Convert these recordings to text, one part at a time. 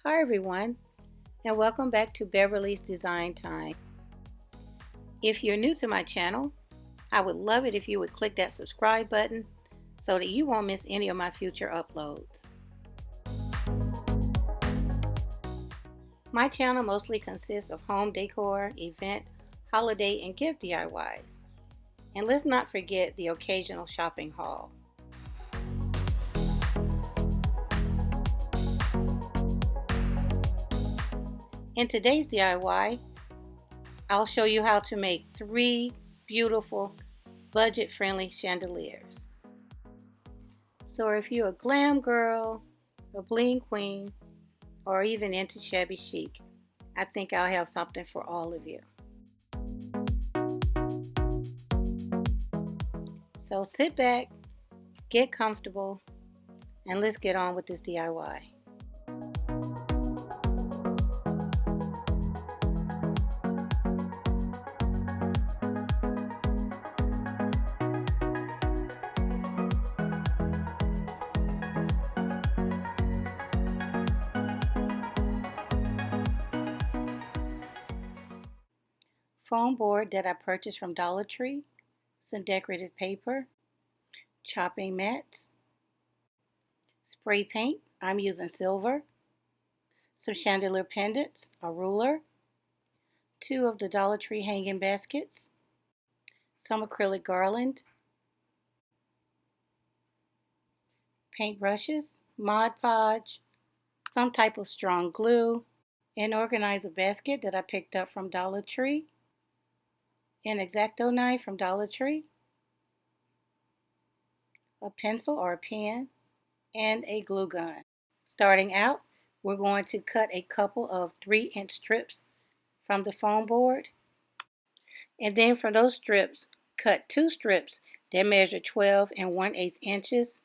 Hi everyone, and welcome back to Beverly's Design Time. If you're new to my channel, I would love it if you would click that subscribe button so that you won't miss any of my future uploads. My channel mostly consists of home decor, event, holiday, and gift DIYs. And let's not forget the occasional shopping haul. In today's DIY, I'll show you how to make 3 beautiful, budget-friendly chandeliers. So if you're a glam girl, a bling queen, or even into shabby chic, I think I'll have something for all of you. So sit back, get comfortable, and let's get on with this DIY. Foam board that I purchased from Dollar Tree, some decorative paper, chopping mats, spray paint, I'm using silver, some chandelier pendants, a ruler, 2 of the Dollar Tree hanging baskets, some acrylic garland, paint brushes, Mod Podge, some type of strong glue, an organizer basket that I picked up from Dollar Tree, an X-Acto knife from Dollar Tree, a pencil or a pen, and a glue gun. Starting out, we're going to cut a couple of 3-inch strips from the foam board, and then from those strips, cut 2 strips that measure 12 1/8 inches,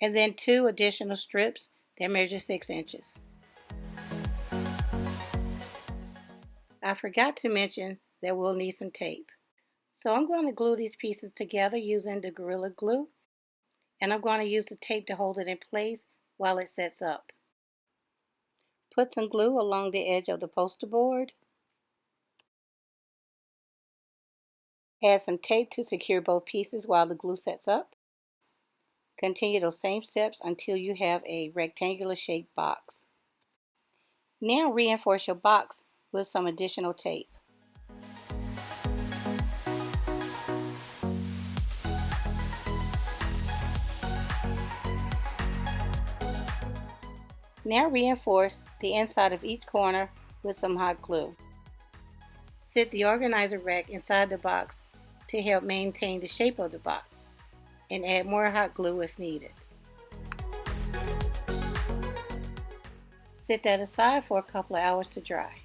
and then 2 additional strips that measure 6 inches. I forgot to mention that we'll need some tape. So I'm going to glue these pieces together using the Gorilla Glue, and I'm going to use the tape to hold it in place while it sets up. Put some glue along the edge of the poster board. Add some tape to secure both pieces while the glue sets up. Continue those same steps until you have a rectangular shaped box. Now reinforce your box with some additional tape. Now reinforce the inside of each corner with some hot glue. Sit the organizer rack inside the box to help maintain the shape of the box, and add more hot glue if needed. Sit that aside for a couple of hours to dry.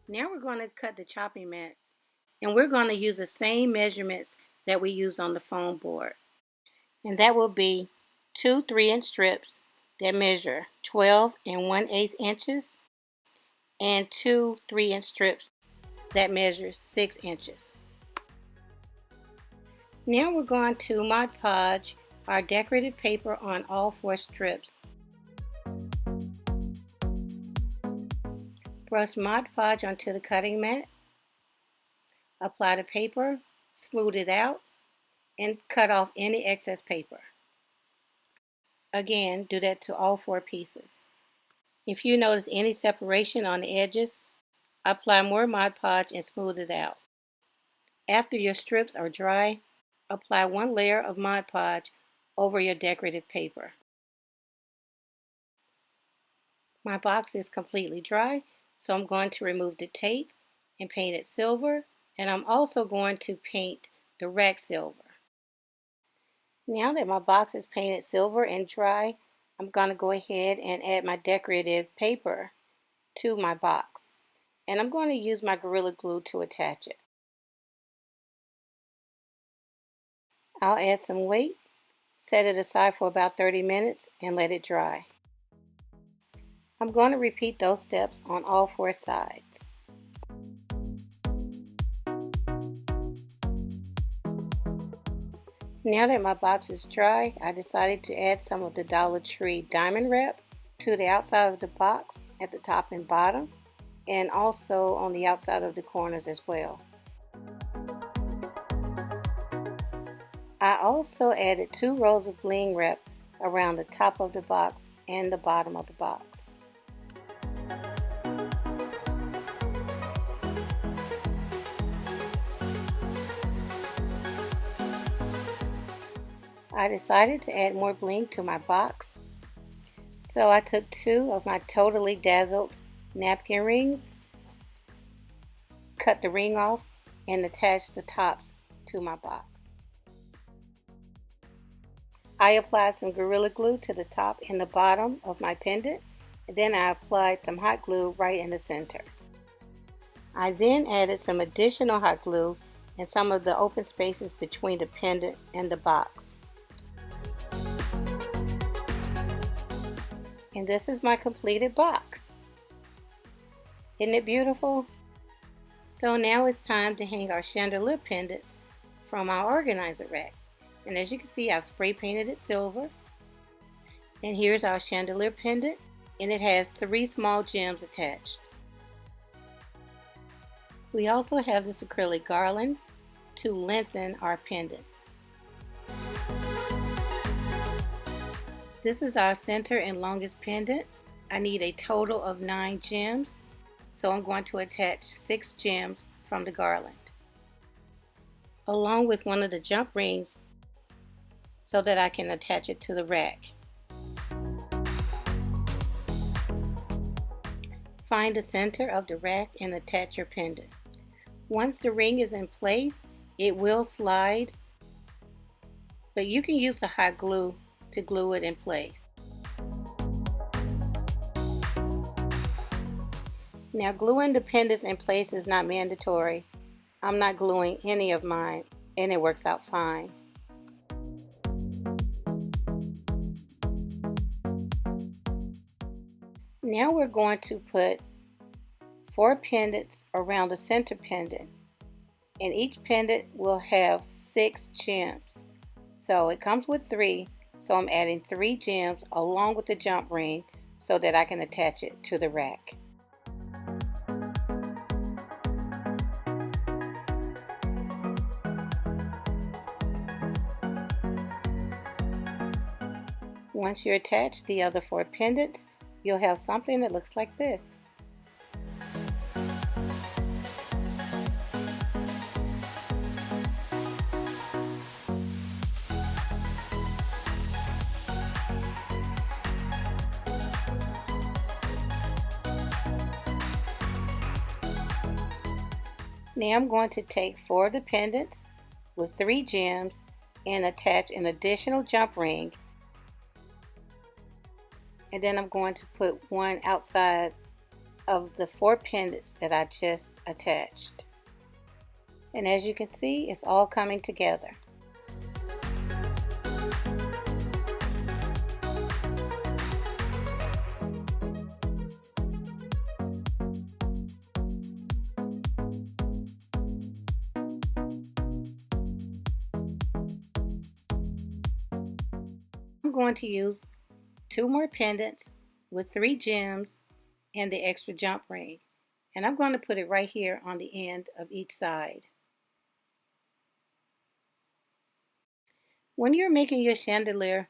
Now we're going to cut the chopping mats, and we're going to use the same measurements that we used on the foam board. And that will be 2 3-inch strips that measure 12 1/8 inches and 2 3-inch strips that measure 6 inches. Now we're going to Mod Podge our decorative paper on all 4 strips. Brush Mod Podge onto the cutting mat. Apply the paper, smooth it out, and cut off any excess paper. Again, do that to all 4 pieces. If you notice any separation on the edges, apply more Mod Podge and smooth it out. After your strips are dry, apply 1 layer of Mod Podge over your decorative paper. My box is completely dry, so I'm going to remove the tape and paint it silver, and I'm also going to paint the rack silver. Now that my box is painted silver and dry, I'm going to go ahead and add my decorative paper to my box. And I'm going to use my Gorilla Glue to attach it. I'll add some weight, set it aside for about 30 minutes, and let it dry. I'm going to repeat those steps on all 4 sides. Now that my box is dry, I decided to add some of the Dollar Tree diamond wrap to the outside of the box at the top and bottom, and also on the outside of the corners as well. I also added 2 rows of bling wrap around the top of the box and the bottom of the box. I decided to add more bling to my box, so I took 2 of my totally dazzled napkin rings, cut the ring off, and attached the tops to my box. I applied some Gorilla Glue to the top and the bottom of my pendant, and then I applied some hot glue right in the center. I then added some additional hot glue in some of the open spaces between the pendant and the box. And this is my completed box. Isn't it beautiful? So now it's time to hang our chandelier pendants from our organizer rack. And as you can see, I've spray painted it silver. And here's our chandelier pendant, and it has 3 small gems attached. We also have this acrylic garland to lengthen our pendants. This is our center and longest pendant. I need a total of 9 gems, so I'm going to attach 6 gems from the garland, along with one of the jump rings so that I can attach it to the rack. Find the center of the rack and attach your pendant. Once the ring is in place, it will slide, but you can use the hot glue to glue it in place. Now, gluing the pendants in place is not mandatory. I'm not gluing any of mine, and it works out fine. Now we're going to put 4 pendants around the center pendant, and each pendant will have 6 gems. So it comes with 3, so I'm adding 3 gems along with the jump ring so that I can attach it to the rack. Once you attach the other 4 pendants, you'll have something that looks like this. Now I'm going to take 4 of the pendants with 3 gems and attach an additional jump ring, and then I'm going to put one outside of the 4 pendants that I just attached. And as you can see, it's all coming together. I'm going to use 2 more pendants with 3 gems and the extra jump ring, and I'm going to put it right here on the end of each side. When you're making your chandelier,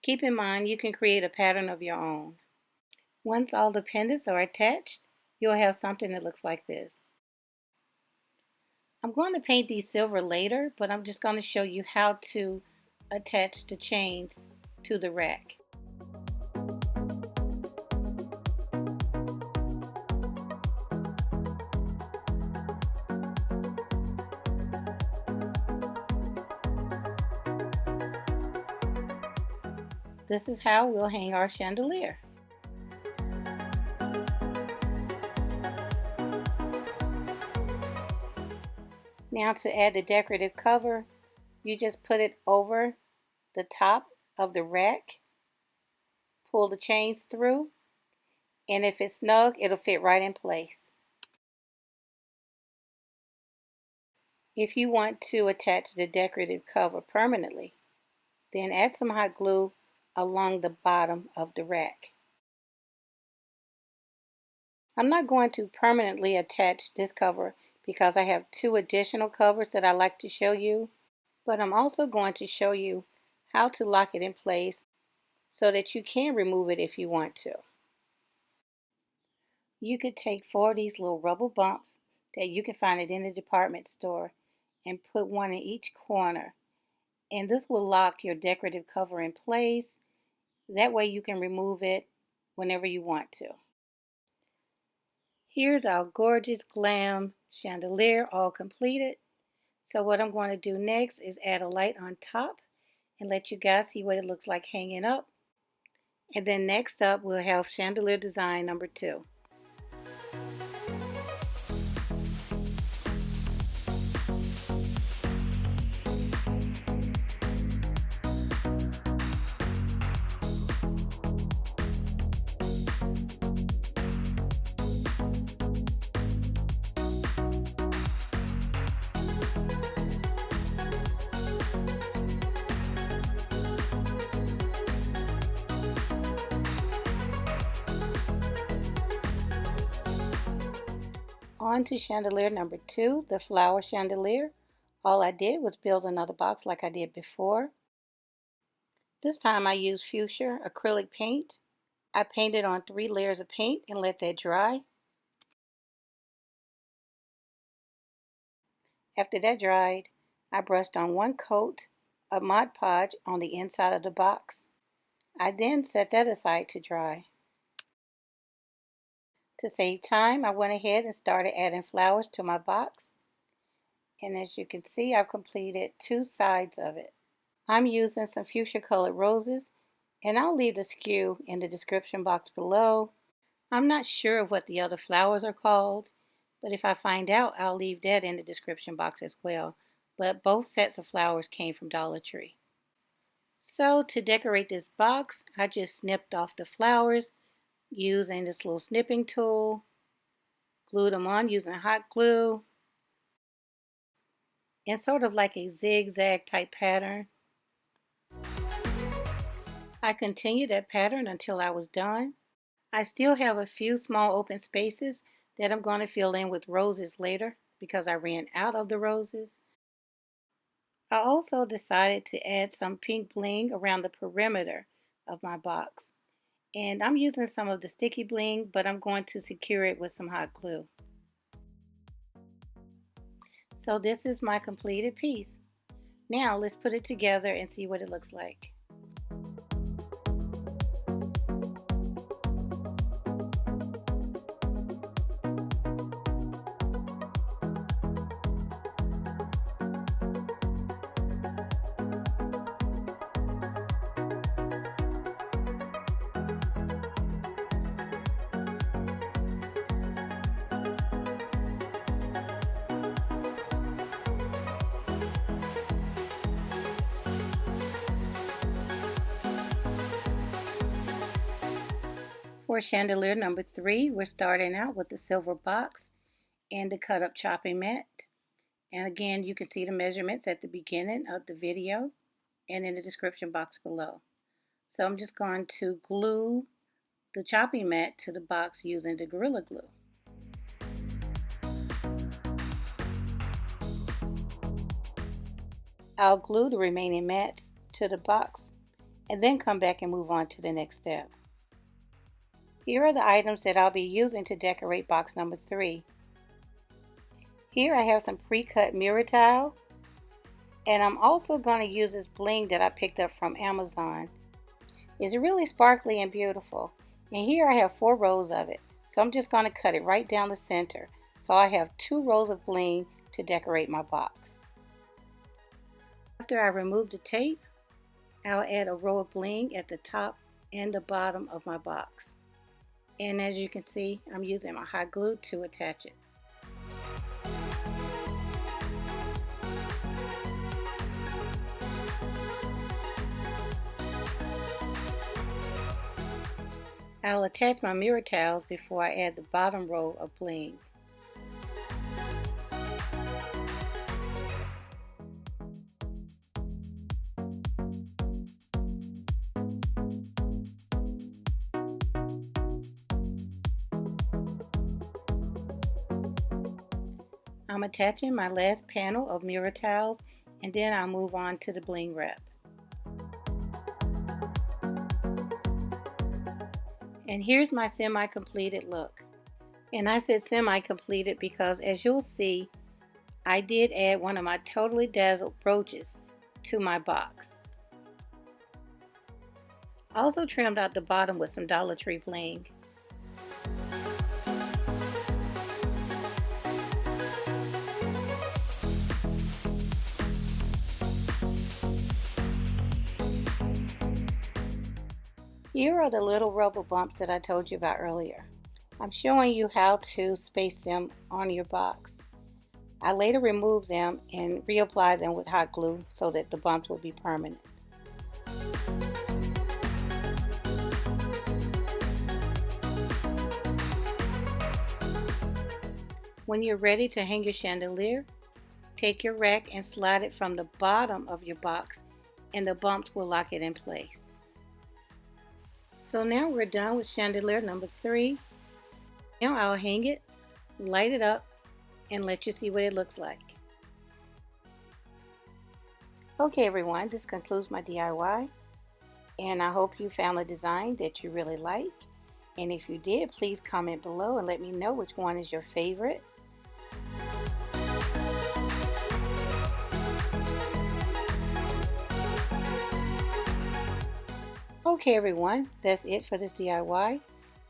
keep in mind you can create a pattern of your own. Once all the pendants are attached, you'll have something that looks like this. I'm going to paint these silver later, but I'm just going to show you how to attach the chains to the rack. This is how we'll hang our chandelier. Now to add the decorative cover, you just put it over the top of the rack, pull the chains through, and if it's snug, it'll fit right in place. If you want to attach the decorative cover permanently, then add some hot glue along the bottom of the rack. I'm not going to permanently attach this cover because I have 2 additional covers that I like to show you, but I'm also going to show you how to lock it in place so that you can remove it if you want to. You could take 4 of these little rubber bumps that you can find it in the department store and put one in each corner, and this will lock your decorative cover in place. That way you can remove it whenever you want to. Here's our gorgeous glam chandelier all completed. So what I'm going to do next is add a light on top and let you guys see what it looks like hanging up. And then next up we'll have chandelier design number 2. On to chandelier number 2, the flower chandelier. All I did was build another box like I did before. This time I used fuchsia acrylic paint. I painted on 3 layers of paint and let that dry. After that dried, I brushed on 1 coat of Mod Podge on the inside of the box. I then set that aside to dry. To save time, I went ahead and started adding flowers to my box. And as you can see, I've completed 2 sides of it. I'm using some fuchsia colored roses, and I'll leave the SKU in the description box below. I'm not sure what the other flowers are called, but if I find out, I'll leave that in the description box as well. But both sets of flowers came from Dollar Tree. So to decorate this box, I just snipped off the flowers using this little snipping tool, glued them on using hot glue, and sort of like a zigzag type pattern. I continued that pattern until I was done. I still have a few small open spaces that I'm going to fill in with roses later because I ran out of the roses. I also decided to add some pink bling around the perimeter of my box. And I'm using some of the sticky bling, but I'm going to secure it with some hot glue. So this is my completed piece. Now let's put it together and see what it looks like. For chandelier number 3, we're starting out with the silver box and the cut up chopping mat. And again, you can see the measurements at the beginning of the video and in the description box below. So I'm just going to glue the chopping mat to the box using the Gorilla Glue. I'll glue the remaining mats to the box and then come back and move on to the next step. Here are the items that I'll be using to decorate box number 3. Here I have some pre-cut mirror tile, and I'm also going to use this bling that I picked up from Amazon. It's really sparkly and beautiful, and here I have 4 rows of it, so I'm just going to cut it right down the center, so I have 2 rows of bling to decorate my box. After I remove the tape, I'll add a row of bling at the top and the bottom of my box. And as you can see, I'm using my hot glue to attach it. I'll attach my mirror tiles before I add the bottom row of bling. I'm attaching my last panel of mirror tiles, and then I'll move on to the bling wrap. And here's my semi-completed look. And I said semi-completed because, as you'll see, I did add one of my Totally Dazzled brooches to my box. I also trimmed out the bottom with some Dollar Tree bling. Here are the little rubber bumps that I told you about earlier. I'm showing you how to space them on your box. I later removed them and reapplied them with hot glue so that the bumps would be permanent. When you're ready to hang your chandelier, take your rack and slide it from the bottom of your box, and the bumps will lock it in place. So now we're done with chandelier number 3. Now I'll hang it, light it up, and let you see what it looks like. Okay everyone, this concludes my DIY, and I hope you found a design that you really like. And if you did, please comment below and let me know which one is your favorite. Okay everyone, that's it for this DIY,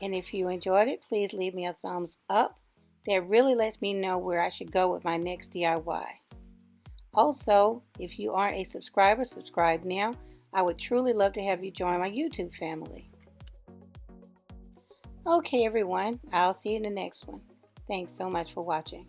and if you enjoyed it, please leave me a thumbs up. That really lets me know where I should go with my next DIY. Also, if you aren't a subscriber, subscribe now. I would truly love to have you join my YouTube family. Okay everyone, I'll see you in the next one. Thanks so much for watching.